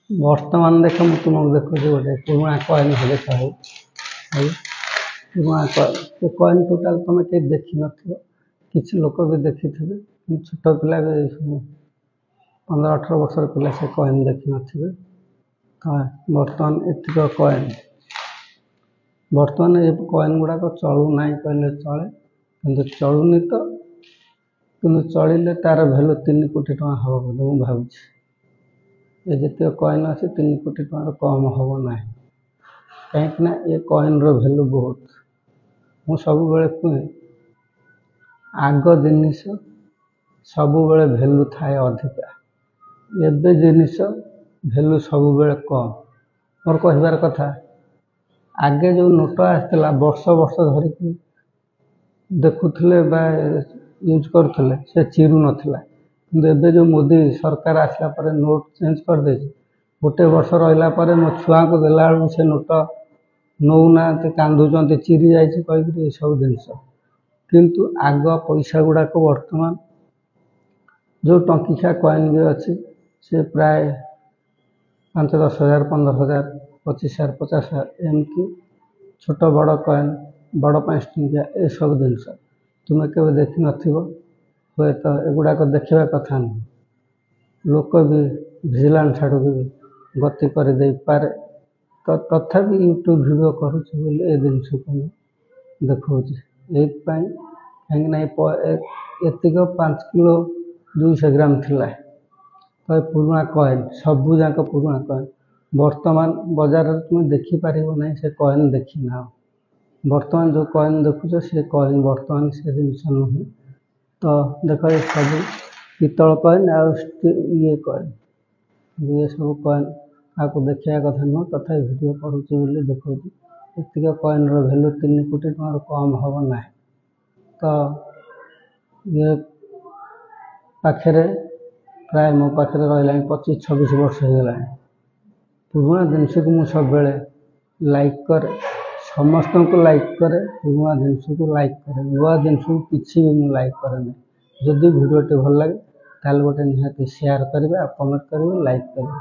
ବର୍ତ୍ତମାନ ଦେଖ ମୁଁ ତୁମକୁ ଦେଖୁଛି ଗୋଟେ ପୁରୁଣା କଏନ୍ ଦେଖ ହଉ ପୁରୁଣା କଏନ୍ ସେ କଏନ୍ ଟୋଟାଲ ତୁମେ କେହି ଦେଖିନଥିବ, କିଛି ଲୋକ ବି ଦେଖିଥିବେ, ଛୋଟ ପିଲା ବି 15-18 ବର୍ଷର ପିଲା ସେ କଏନ୍ ଦେଖିନଥିବେ। ବର୍ତ୍ତମାନ ଏତିକ କଏନ୍, ବର୍ତ୍ତମାନ ଏ କଏନ୍ ଗୁଡ଼ାକ ଚଳୁନାହିଁ କହିଲେ ଚଳେ, କିନ୍ତୁ ଚଳୁନି ତ, କିନ୍ତୁ ଚଳିଲେ ତାର ଭ୍ୟାଲୁ 3 କୋଟି ଟଙ୍କା ହେବ ବୋଲି ମୁଁ ଭାବୁଛି। ଏ ଯେତିକ କଏନ୍ ଅଛି 3 କୋଟି ଟଙ୍କାର କମ୍ ହେବ ନାହିଁ, କାହିଁକିନା ଏ କଏନ୍ର ଭ୍ୟାଲୁ ବହୁତ। ମୁଁ ସବୁବେଳେ କୁହେ ଆଗ ଜିନିଷ ସବୁବେଳେ ଭ୍ୟାଲୁ ଥାଏ ଅଧିକା, ଏବେ ଜିନିଷ ଭ୍ୟାଲୁ ସବୁବେଳେ କମ୍। ମୋର କହିବାର କଥା, ଆଗେ ଯେଉଁ ନୋଟ ଆସିଥିଲା ବର୍ଷ ବର୍ଷ ଧରିକି ଦେଖୁଥିଲେ ବା ୟୁଜ୍ କରୁଥିଲେ, ସେ ଚିରୁ ନଥିଲା। କିନ୍ତୁ ଏବେ ଯେଉଁ ମୋଦି ସରକାର ଆସିଲା ପରେ ନୋଟ୍ ଚେଞ୍ଜ କରିଦେଇଛି, ଗୋଟେ ବର୍ଷ ରହିଲା ପରେ ମୋ ଛୁଆଙ୍କୁ ଦେଲାବେଳକୁ ସେ ନୋଟ ନେଉନାହାନ୍ତି, କାନ୍ଦୁଛନ୍ତି ଚିରି ଯାଇଛି କହିକିରି ଏସବୁ ଜିନିଷ। କିନ୍ତୁ ଆଗ ପଇସା ଗୁଡ଼ାକ ବର୍ତ୍ତମାନ ଯେଉଁ ଟଙ୍କିଖିଆ କଏନ୍ ବି ଅଛି, ସେ ପ୍ରାୟ 5-10 ହଜାର, 15 ହଜାର, 25 ହଜାର, 50 ହଜାର ଏମିତି ଛୋଟ ବଡ଼ କଏନ୍, ବଡ଼ 5 ଟଙ୍କିଆ ଏସବୁ ଜିନିଷ ତୁମେ କେବେ ଦେଖିନଥିବ। ହୁଏତ ଏଗୁଡ଼ାକ ଦେଖିବା କଥା ନୁହେଁ, ଲୋକ ବି ଭିଜିଲାନ୍ସ ଆଡ଼କୁ ବି ଗତି କରିଦେଇପାରେ। ତ ତଥାପି ୟୁଟ୍ୟୁବ୍ ଭିଡ଼ିଓ କରୁଛି ବୋଲି ଏ ଜିନିଷକୁ ମୁଁ ଦେଖାଉଛି। ଏଇଥିପାଇଁ କାହିଁକିନା ଏତିକ 5 କିଲୋ 200 ଗ୍ରାମ ଥିଲା। ତ ଏ ପୁରୁଣା କଏନ୍, ସବୁ ଯାକ ପୁରୁଣା କଏନ୍ ବର୍ତ୍ତମାନ ବଜାରରେ ତୁମେ ଦେଖିପାରିବ ନାହିଁ, ସେ କଏନ୍ ଦେଖିନାହ। ବର୍ତ୍ତମାନ ଯେଉଁ କଏନ୍ ଦେଖୁଛ ସେ କଏନ୍ ବର୍ତ୍ତମାନ ସେ ଜିନିଷ ନୁହେଁ। ତ ଦେଖ ଏ ସବୁ ପିତ୍ତଳ କଏନ୍ ଆଉ ଇଏ କଏନ୍, ଇଏ ସବୁ କଏନ୍ କାହାକୁ ଦେଖିବା କଥା ନୁହଁ, ତଥାପି ଭିଡ଼ିଓ କରୁଛି ବୋଲି ଦେଖାଉଛି। ଏତିକ କଏନ୍ର ଭ୍ୟାଲୁ 3 କୋଟି ଟଙ୍କାରୁ କମ୍ ହେବ ନାହିଁ। ତ ଇଏ ପାଖରେ ପ୍ରାୟ ମୋ ପାଖରେ ରହିଲାଣି 25-26 ବର୍ଷ ହେଇଗଲାଣି। ପୁରୁଣା ଜିନିଷକୁ ମୁଁ ସବୁବେଳେ ଲାଇକ୍ କରେ, ସମସ୍ତଙ୍କୁ ଲାଇକ୍ କରେ, ପୁରୁଣା ଜିନିଷକୁ ଲାଇକ୍ କରେ, ନୂଆ ଜିନିଷକୁ କିଛି ବି ମୁଁ ଲାଇକ୍ କରେ ନାହିଁ। ଯଦି ଭିଡ଼ିଓଟି ଭଲ ଲାଗେ ତାହେଲେ ଗୋଟେ ନିହାତି ସେୟାର କରିବେ, ଆଉ କମେଣ୍ଟ କରିବେ, ଲାଇକ୍ କରିବେ।